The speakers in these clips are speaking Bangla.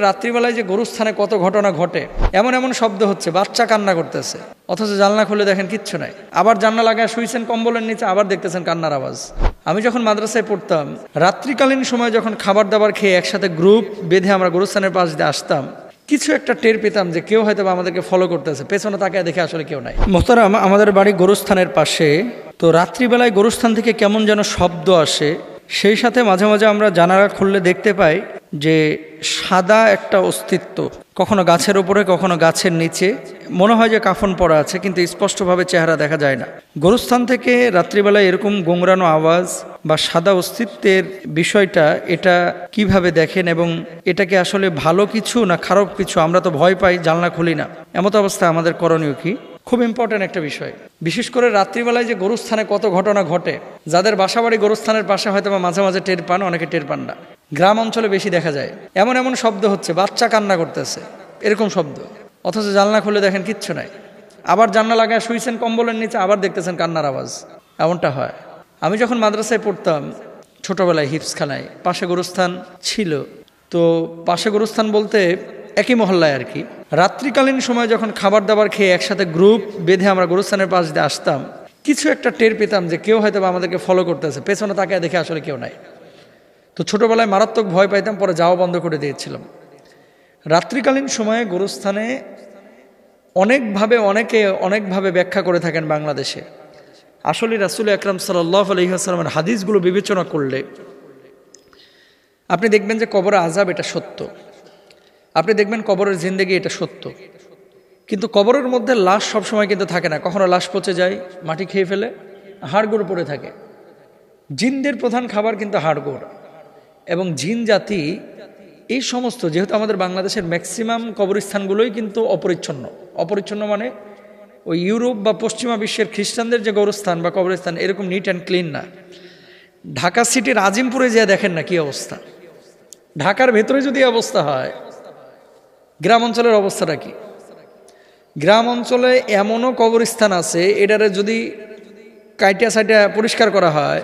রাত্রিবেলায় যে গরুস্থানে কত ঘটনা ঘটে, এমন এমন শব্দ হচ্ছে, বাচ্চা কান্না করতেছে, অথচ জানলা খুলে দেখেন কিচ্ছু নাই। আবার জানলা লাগায় শুইছেন কম্বলের নিচে, আবার দেখতেছেন কান্নার আওয়াজ। আমি যখন মাদ্রাসায় পড়তাম, রাত্রিকালীন সময় যখন খাবার দাবার খেয়ে একসাথে গ্রুপ বেঁধে আমরা গরুস্থানের পাশ দিয়ে আসতাম, কিছু একটা টের পেতাম যে কেউ হয়তো আমাদেরকে ফলো করতেছে। পেছনে তাকায় দেখে আসলে কেউ নাই। মোহতারাম, আমাদের বাড়ি গরুস্থানের পাশে, তো রাত্রিবেলায় গরুস্থান থেকে কেমন যেন শব্দ আসে। সেই সাথে মাঝে মাঝে আমরা জানালা খুললে দেখতে পাই যে সাদা একটা অস্তিত্ব, কখনো গাছের উপরে কখনো গাছের নিচে, মনে হয় যে কাফন পরা আছে, কিন্তু স্পষ্টভাবে চেহারা দেখা যায় না। গরুস্থান থেকে রাত্রিবেলায় এরকম গোংরানো আওয়াজ বা সাদা অস্তিত্বের বিষয়টা, এটা কিভাবে দেখেন এবং এটাকে আসলে ভালো কিছু না খারাপ কিছু? আমরা তো ভয় পাই, জানলা খুলি না। এমত অবস্থায় আমাদের করণীয় কি? খুব ইম্পর্টেন্ট একটা বিষয়। বিশেষ করে রাত্রিবেলায় যে গরুস্থানে কত ঘটনা ঘটে, যাদের বাসাবাড়ি গরুস্থানের পাশে হয়তো বা মাঝে মাঝে টের পান, অনেকে টের পান না। গ্রাম অঞ্চলে বেশি দেখা যায়। এমন এমন শব্দ হচ্ছে, বাচ্চা কান্না করতেছে, এরকম শব্দ, অথচ জানলা খুলে দেখেন কিচ্ছু নাই। আবার জানলা লাগায় শুইছেন কম্বলের নিচে, আবার দেখতেছেন কান্নার আওয়াজ। এমনটা হয়। আমি যখন মাদ্রাসায় পড়তাম ছোটবেলায়, হিফজখানায় পাশে গরুস্থান ছিল। তো পাশে গরুস্থান বলতে একই মহল্লায় আর কি। রাত্রিকালীন সময় যখন খাবার দাবার খেয়ে একসাথে গ্রুপ বেঁধে আমরা গরুস্থানের পাশ দিয়ে আসতাম, কিছু একটা টের পেতাম যে কেউ হয়তো আমাদেরকে ফলো করতেছে। পেছনে তাকায় দেখে আসলে কেউ নাই। তো ছোটবেলায় মারাত্মক ভয় পাইতাম, পরে যাওয়া বন্ধ করে দিয়েছিলাম। রাত্রিকালীন সময়ে গরুস্থানে অনেকে অনেকভাবে ব্যাখ্যা করে থাকেন বাংলাদেশে। আসলে রাসূল আকরাম সাল্লাল্লাহু আলাইহি ওয়াসাল্লামের হাদিসগুলো বিবেচনা করলে আপনি দেখবেন যে কবরে আযাব এটা সত্য, আপনি দেখবেন কবরের জিন্দেগি এটা সত্য। কিন্তু কবরের মধ্যে লাশ সবসময় কিন্তু থাকে না। কখনো লাশ পচে যায়, মাটি খেয়ে ফেলে, হাড়গোড় পড়ে থাকে। জিনদের প্রধান খাবার কিন্তু হাড়গোড় এবং জিন জাতি। এই সমস্ত, যেহেতু আমাদের বাংলাদেশের ম্যাক্সিমাম কবরস্থানগুলোই কিন্তু অপরিচ্ছন্ন মানে ওই ইউরোপ বা পশ্চিমা বিশ্বের খ্রিস্টানদের যে গৌরস্থান বা কবরস্থান এরকম নিট অ্যান্ড ক্লিন না। ঢাকা সিটির আজিমপুরে যেয়ে দেখেন না কি অবস্থা। ঢাকার ভেতরে যদি অবস্থা হয়, গ্রাম অঞ্চলের অবস্থাটা কি? গ্রাম অঞ্চলে এমনও কবরস্থান আছে, এটারে যদি কাইটা সাইটা পরিষ্কার করা হয়,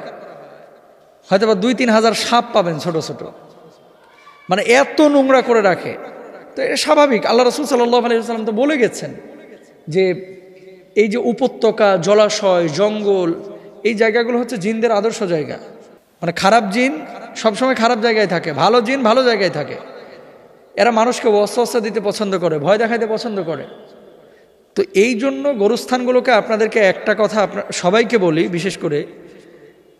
হয়তো বা 2-3 হাজার সাপ পাবেন ছোট ছোট। মানে এত নোংরা করে রাখে। তো এটা স্বাভাবিক। আল্লাহ রাসূল সাল্লাল্লাহু আলাইহি ওয়াসাল্লাম তো বলে গেছেন যে এই যে উপত্যকা, জলাশয়, জঙ্গল, এই জায়গাগুলো হচ্ছে জিনদের আদর্শ জায়গা। মানে খারাপ জিন সবসময় খারাপ জায়গায় থাকে, ভালো জিন ভালো জায়গায় থাকে। এরা মানুষকে ওয়াসওয়াসা দিতে পছন্দ করে, ভয় দেখাইতে পছন্দ করে। তো এই জন্য গরুস্থানগুলোকে, আপনাদেরকে একটা কথা সবাইকে বলি, বিশেষ করে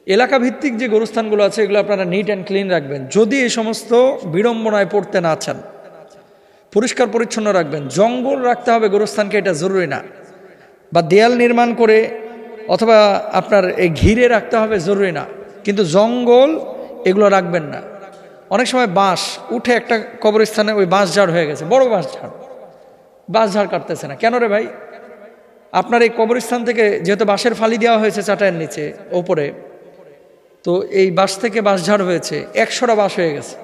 এলাকা ভিত্তিক যে গরুস্থানগুলো আছে এগুলো আপনারা নিট অ্যান্ড ক্লিন রাখবেন। যদি এই সমস্ত বিড়ম্বনায় পড়তে না চান, পরিষ্কার পরিচ্ছন্ন রাখবেন। জঙ্গল রাখতে হবে গরুস্থানকে, এটা জরুরি না। বা দেয়াল নির্মাণ করে অথবা আপনার এই ঘিরে রাখতে হবে, জরুরি না। কিন্তু জঙ্গল এগুলো রাখবেন না। অনেক সময় বাঁশ উঠে একটা কবরস্থানে ওই বাঁশ ঝাড় হয়ে গেছে, বড় বাঁশ ঝাড় কাটতেছে না কেন রে ভাই? আপনার এই কবরস্থান থেকে যেহেতু বাঁশের ফালি দেওয়া হয়েছে চাটাইয়ের নিচে ওপরে, তো এই বাঁশ থেকে বাঁশ ঝাড় হয়েছে, 100টা বাঁশ হয়ে গেছে।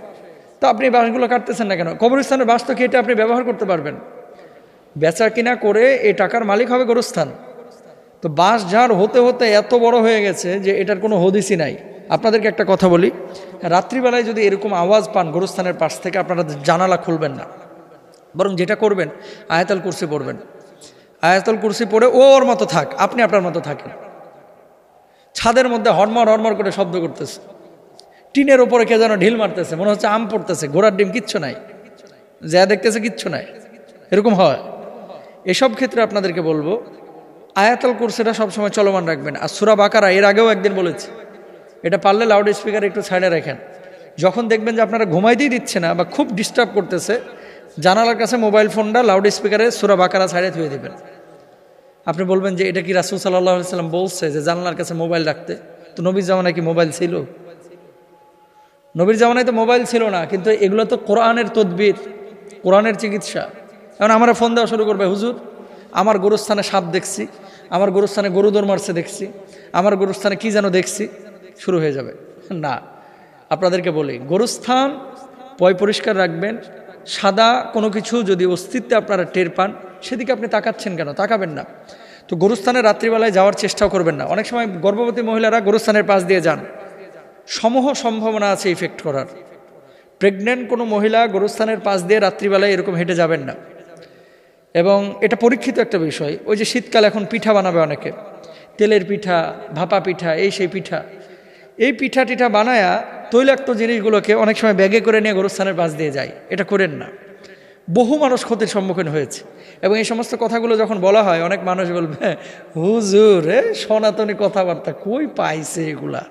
তো আপনি বাঁশগুলো কাটতেছেন না কেন? কবরস্থানের বাঁশ তো কেটে আপনি ব্যবহার করতে পারবেন। বেচা কিনা করে এই টাকার মালিক হবে গরুস্থান। তো বাঁশ ঝাড় হতে হতে এত বড় হয়ে গেছে যে এটার কোনো হদিসই নাই। আপনাদেরকে একটা কথা বলি, রাত্রিবেলায় যদি এরকম আওয়াজ পান গরুস্থানের পাশ থেকে, আপনারা জানালা খুলবেন না। বরং যেটা করবেন, আয়াতুল কুরসি পড়বেন। আয়াতুল কুরসি পড়ে ওর মতো থাক, আপনি আপনার মতো থাকেন। ছাদের মধ্যে হরমর করে শব্দ করতেছে, টিনের ওপরে কে যেন ঢিল মারতেছে, মনে হচ্ছে আম পড়তেছে, ঘোড়ার ডিম, কিচ্ছু নাই, যা দেখতেছে কিচ্ছু নাই, এরকম হয়। এসব ক্ষেত্রে আপনাদেরকে বলবো আয়াতুল কুরসিটা সবসময় চলমান রাখবেন। আর সূরা বাকারা এর আগেও একদিন বলেছি, এটা পারলে লাউড স্পিকার একটু সাইডে রাখেন। যখন দেখবেন যে আপনারা ঘুমাইতেই দিচ্ছে না বা খুব ডিস্টার্ব করতেছে, জানালার কাছে মোবাইল ফোনটা লাউড স্পিকারে সূরা বাকারা সাইডে থুয়ে দেবেন। আপনি বলবেন যে এটা কি রাসূল সাল্লাল্লাহু আলাইহি ওয়াসাল্লাম বলছে যে জানালার কাছে মোবাইল রাখতে? তো নবীর জামানায় কি মোবাইল ছিল? নবীর জামানায় তো মোবাইল ছিল না, কিন্তু এগুলো তো কোরআনের তদবির, কোরআনের চিকিৎসা। এখন আমরা ফোন দেওয়া শুরু করবে, হুজুর আমার গরুস্থানে সাপ দেখছি, আমার গরুস্থানে গরু দৌড় মারছে দেখছি, আমার গরুস্থানে কি যেন দেখছি, শুরু হয়ে যাবে। না, আপনাদেরকে বলি গরুস্থান পরিষ্কার রাখবেন। সাদা কোনো কিছু যদি অস্তিত্বে আপনারা টের পান, সেদিকে আপনি তাকাচ্ছেন কেন? তাকাবেন না। তো গরুস্থানে রাত্রিবেলায় যাওয়ার চেষ্টাও করবেন না। অনেক সময় গর্ভবতী মহিলারা গরুস্থানের পাশ দিয়ে যান, সমূহ সম্ভাবনা আছে ইফেক্ট করার। প্রেগনেন্ট কোনো মহিলা গোরস্থানের পাশ দিয়ে রাত্রিবেলায় এরকম হেঁটে যাবেন না। এবং এটা পরীক্ষিত একটা বিষয়। ওই যে শীতকাল এখন পিঠা বানাবে অনেকে, তেলের পিঠা, ভাপা পিঠা, সেই পিঠা, এই পিঠা টিঠা বানায়া তৈলাক্ত জিনিসগুলোকে অনেক সময় ব্যাগে করে নিয়ে গোরস্থানের পাশ দিয়ে যায়। এটা করেন না। বহু মানুষ ক্ষতির সম্মুখীন হয়েছে। এবং এই সমস্ত কথাগুলো যখন বলা হয়, অনেক মানুষ বলবে, হুজুর সনাতনী কথাবার্তা কই পাইছে এগুলা।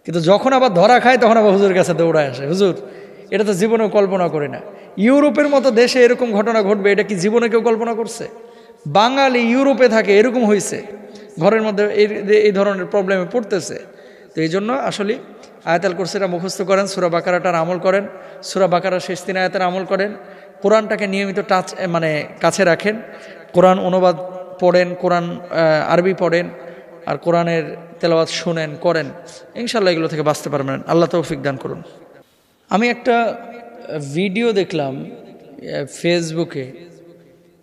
কিন্তু যখন আবার ধরা খায় তখন আবার হুজুরের কাছে দৌড়ায় আসে, হুজুর এটা তো জীবনেও কল্পনা করে না। ইউরোপের মতো দেশে এরকম ঘটনা ঘটবে, এটা কি জীবনে কেউ কল্পনা করছে? বাঙালি ইউরোপে থাকে, এরকম হয়েছে, ঘরের মধ্যে এই ধরনের প্রবলেমে পড়তেছে। তো এই জন্য আসলে আয়াতুল কুরসিটা মুখস্থ করেন, সূরা বাকারাটার আমল করেন, সূরা বাকারার শেষ 3 আয়াতের আমল করেন, কোরআনটাকে নিয়মিত কাছে রাখেন, কোরআন অনুবাদ পড়েন, কোরআন আরবি পড়েন, আর কোরআনের তেলাওয়াত শুনেন, করেন, ইনশাল্লাহ এগুলো থেকে বাঁচতে পারবেন। আল্লাহ তৌফিক দান করুন। আমি একটা ভিডিও দেখলাম ফেসবুকে।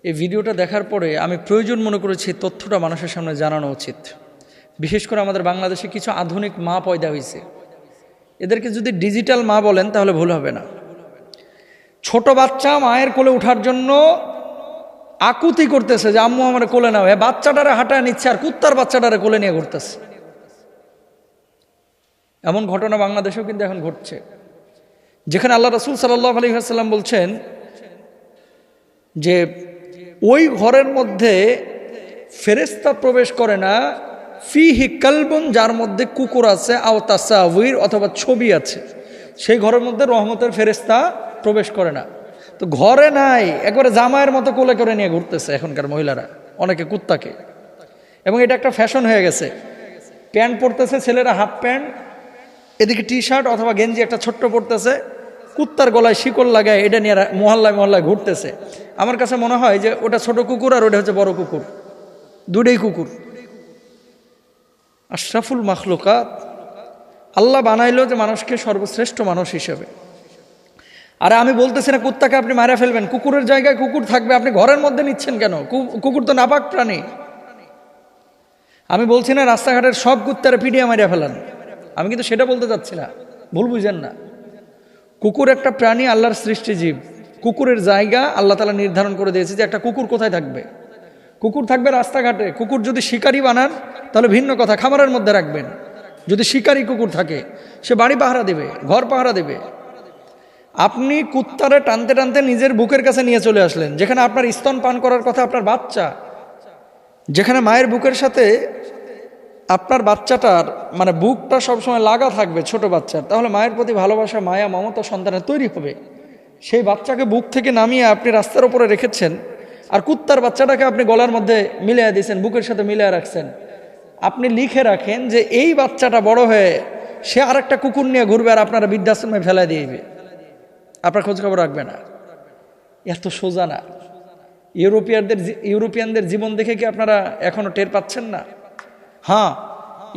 এই ভিডিওটা দেখার পরে আমি প্রয়োজন মনে করেছি তথ্যটা মানুষের সামনে জানানো উচিত। বিশেষ করে আমাদের বাংলাদেশে কিছু আধুনিক মা পয়দা হয়েছে, এদেরকে যদি ডিজিটাল মা বলেন তাহলে ভুল হবে না। ছোট বাচ্চা মায়ের কোলে ওঠার জন্য আকুতি করতেছে যে আম্মু আমার কোলে নাও, বাচ্চাটারে হাঁটায় নিচ্ছে আর কুত্তার বাচ্চাটারে কোলে নিয়ে ঘুরতেছে। এমন ঘটনা বাংলাদেশেও কিন্তু এখন ঘটছে, যেখানে আল্লাহ রাসূল সাল্লাল্লাহু আলাইহি ওয়াসাল্লাম বলছেন যে ওই ঘরের মধ্যে ফেরেশতা প্রবেশ করে না, ফিহি কালবুন, যার মধ্যে কুকুর আছে, আও তাসাউইর, অথবা ছবি আছে, সেই ঘরের মধ্যে রহমতের ফেরেশতা প্রবেশ করে না। তো ঘরে নাই, একবারে জামাইয়ের মতো কোলে করে নিয়ে ঘুরতেছে এখনকার মহিলারা, অনেকে কুত্তাকে। এবং এটা একটা ফ্যাশন হয়ে গেছে। প্যান্ট পরতেছে ছেলেরা, হাফ প্যান্ট, এদিকে টি শার্ট অথবা গেঞ্জি একটা ছোট্ট পরতেছে, কুত্তার গলায় শিকল লাগায় এটা নিয়ে মহল্লায় মহল্লায় ঘুরতেছে। আমার কাছে মনে হয় যে ওটা ছোট কুকুর আর ওটা হচ্ছে বড় কুকুর, দুটোই কুকুর। আশরাফুল মাখলুকাত, আল্লাহ বানাইলো যে মানুষকে সর্বশ্রেষ্ঠ মানুষ হিসেবে। আরে আমি বলতেছি না কুত্তাকে আপনি মারা ফেলবেন, কুকুরের জায়গায় কুকুর থাকবে, আপনি ঘরের মধ্যে নিচ্ছেন কেন? কুকুর তো নাপাক প্রাণী। আমি বলছি না রাস্তাঘাটের সব কুত্তারে পিটিয়ে মারিয়া ফেলান, আমি কিন্তু সেটা বলতে চাচ্ছি না, ভুল বুঝেন না। কুকুর একটা প্রাণী, আল্লাহর সৃষ্টি জীব। কুকুরের জায়গা আল্লাহ তাআলা নির্ধারণ করে দিয়েছে যে একটা কুকুর কোথায় থাকবে। কুকুর থাকবে রাস্তাঘাটে। কুকুর যদি শিকারি বানান তাহলে ভিন্ন কথা, খামারের মধ্যে রাখবেন। যদি শিকারি কুকুর থাকে সে বাড়ি পাহারা দেবে, ঘর পাহারা দেবে। আপনি কুত্তারে টানতে টানতে নিজের বুকের কাছে নিয়ে চলে আসলেন, যেখানে আপনার স্তন পান করার কথা আপনার বাচ্চা, যেখানে মায়ের বুকের সাথে আপনার বাচ্চাটার মানে বুকটা সবসময় লাগা থাকবে ছোট বাচ্চার, তাহলে মায়ের প্রতি ভালোবাসা, মায়া, মমতা সন্তানের তৈরি হবে। সেই বাচ্চাকে বুক থেকে নামিয়ে আপনি রাস্তার উপরে রেখেছেন, আর কুত্তার বাচ্চাটাকে আপনি গলার মধ্যে মিলিয়ে দিয়েছেন, বুকের সাথে মিলিয়ে রাখছেন। আপনি লিখে রাখেন যে এই বাচ্চাটা বড় হয়ে সে আর একটা কুকুর নিয়ে ঘুরবে আর আপনারা বৃদ্ধাশ্রমে ফেলে দিবে, আপনার খোঁজ খবর রাখবে না। এত সোজা না। ইউরোপিয়ানদের জীবন দেখে কি আপনারা এখনো টের পাচ্ছেন না? হ্যাঁ,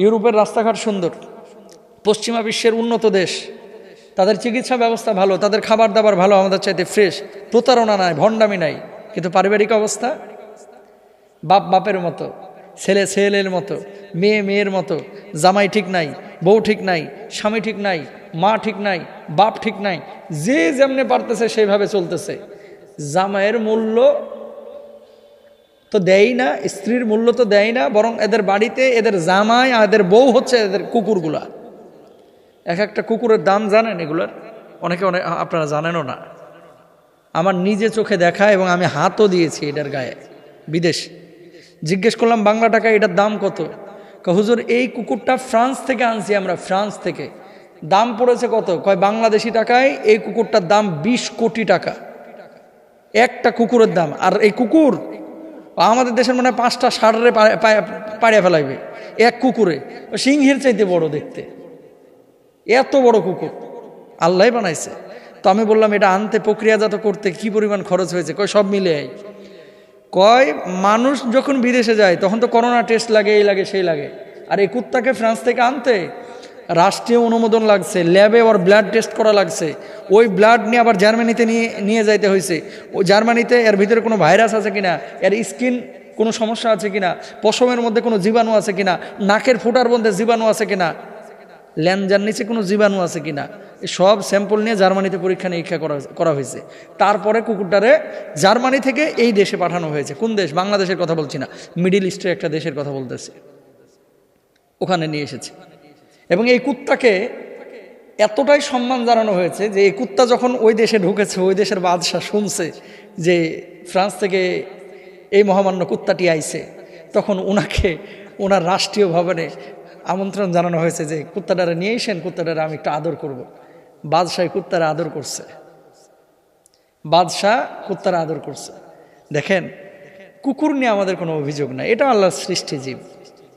ইউরোপের রাস্তাঘাট সুন্দর, পশ্চিমা বিশ্বের উন্নত দেশ, তাদের চিকিৎসা ব্যবস্থা ভালো, তাদের খাবার দাবার ভালো, আমাদের চাইতে ফ্রেশ, প্রতারণা নাই, ভণ্ডামি নাই। কিন্তু পারিবারিক অবস্থা বাপ বাপের মতো, ছেলে ছেলের মতো, মেয়ে মেয়ের মতো, জামাই ঠিক নাই, বউ ঠিক নাই, স্বামী ঠিক নাই, মা ঠিক নাই, বাপ ঠিক নাই, যে যেমনে পারতেছে সেইভাবে চলতেছে। জামাইয়ের মূল্য তো দেয় না, স্ত্রীর মূল্য তো দেয় না, বরং এদের বাড়িতে এদের জামাই আর এদের বউ হচ্ছে এদের কুকুরগুলা। এক একটা কুকুরের দাম জানেন এগুলার? অনেকে আপনারা জানেনও না। আমার নিজে চোখে দেখা এবং আমি হাতও দিয়েছি এটার গায়ে। বিদেশ জিজ্ঞেস করলাম বাংলা টাকা এটার দাম কত? হুজুর এই কুকুরটা ফ্রান্স থেকে আনছি আমরা, ফ্রান্স থেকে। দাম পড়েছে কত? কয় বাংলাদেশি টাকায় এই কুকুরটার দাম 20 কোটি টাকা, একটা কুকুরের দাম। আর এই কুকুর আমাদের দেশের মানে 5টা ষাঁড়ে পাড়িয়ে ফেলাইবে এক কুকুরে, সিংহের চাইতে বড় দেখতে, এত বড় কুকুর আল্লাহ বানাইছে। তো আমি বললাম এটা আনতে, প্রক্রিয়াজাত করতে কি পরিমাণ খরচ হয়েছে? কয় সব মিলে। কয় মানুষ যখন বিদেশে যায় তখন তো করোনা টেস্ট লাগে, এই লাগে সেই লাগে, আর এই কুত্তাকে ফ্রান্স থেকে আনতে রাষ্ট্রীয় অনুমোদন লাগছে, ল্যাবে ওর ব্লাড টেস্ট করা লাগছে, ওই ব্লাড নিয়ে আবার জার্মানিতে নিয়ে যাইতে হয়েছে। ও জার্মানিতে এর ভিতরে কোনো ভাইরাস আছে কিনা, এর স্কিন কোনো সমস্যা আছে কিনা, পশমের মধ্যে কোনো জীবাণু আছে কিনা, নাকের ফোঁটার মধ্যে জীবাণু আছে কিনা, ল্যাঞ্জার নিচে কোনো জীবাণু আছে কিনা সব স্যাম্পল নিয়ে জার্মানিতে পরীক্ষা নিরীক্ষা করা হয়েছে। তারপরে কুকুরটারে জার্মানি থেকে এই দেশে পাঠানো হয়েছে। কোন দেশ? বাংলাদেশের কথা বলছি না, মিডিল ইস্টের একটা দেশের কথা বলতেছে। ওখানে নিয়ে এসেছে এবং এই কুত্তাকে এতটাই সম্মান জানানো হয়েছে যে এই কুত্তা যখন ওই দেশে ঢুকেছে, ওই দেশের বাদশাহ শুনছে যে ফ্রান্স থেকে এই মহামান্য কুত্তাটি আইছে, তখন ওনার রাষ্ট্রীয় ভবনে আমন্ত্রণ জানানো হয়েছে যে কুত্তাটারে নিয়ে এসেন, কুত্তাটারে আমি একটু আদর করব। বাদশাহ কুত্তারা আদর করছে, বাদশাহ কুত্তারা আদর করছে। দেখেন, কুকুর নিয়ে আমাদের কোনো অভিযোগ নাই, এটা আল্লাহর সৃষ্টি জীব।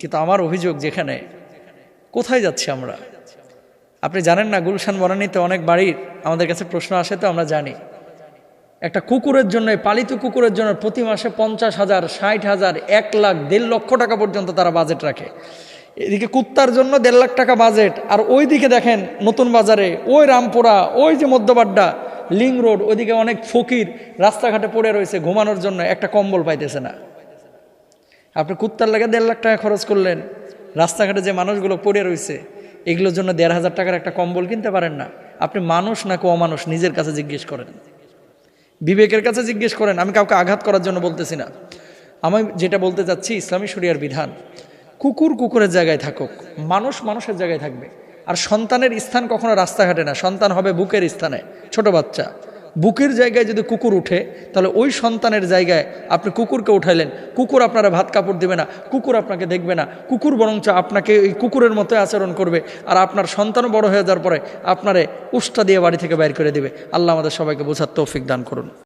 কিন্তু আমার অভিযোগ, যেখানে কোথায় যাচ্ছি আমরা? আপনি জানেন না, গুলশান বনানীতে অনেক বাড়ির আমাদের কাছে প্রশ্ন আসে, তো আমরা জানি একটা কুকুরের জন্য, পালিত কুকুরের জন্য প্রতি মাসে 50,000, 60,000, 1 লাখ, 1.5 লক্ষ টাকা পর্যন্ত তারা বাজেট রাখে। এদিকে কুত্তার জন্য 1.5 লাখ টাকা বাজেট, আর ওই দিকে দেখেন নতুন বাজারে, ওই রামপুরা, ওই যে মধ্যবাড্ডা, লিং রোড, ওইদিকে অনেক ফকির রাস্তাঘাটে পড়ে রয়েছে, ঘুমানোর জন্য একটা কম্বল পাইতেছে না। আপনি কুত্তার লাগে 1.5 লাখ টাকা খরচ করলেন, রাস্তাঘাটে যে মানুষগুলো পড়ে রয়েছে এগুলোর জন্য 1.5 টাকার একটা কম্বল কিনতে পারেন না। আপনি মানুষ নাকি অমানুষ নিজের কাছে জিজ্ঞেস করেন, বিবেকের কাছে জিজ্ঞেস করেন। আমি কাউকে আঘাত করার জন্য বলতেছি না, আমি যেটা বলতে চাচ্ছি ইসলামী শরিয়ার বিধান, কুকুর কুকুরের জায়গায় থাকুক, মানুষ মানুষের জায়গায় থাকবে। আর সন্তানের স্থান কখনো রাস্তাঘাটে না, সন্তান হবে বুকের স্থানে। ছোট বাচ্চা বুকের জায়গায় যদি কুকুর উঠে, তাহলে ওই সন্তানের জায়গায় আপনি কুকুরকে উঠাইলেন। কুকুর আপনারা ভাত কাপড় দেবে না, কুকুর আপনাকে দেখবে না, কুকুর বরঞ্চ আপনাকে ওই কুকুরের মতো আচরণ করবে। আর আপনার সন্তানও বড় হয়ে যাওয়ার পরে আপনারে উষ্টা দিয়ে বাড়ি থেকে বাইর করে দিবে। আল্লাহ আমাদের সবাইকে বোঝার তৌফিক দান করুন।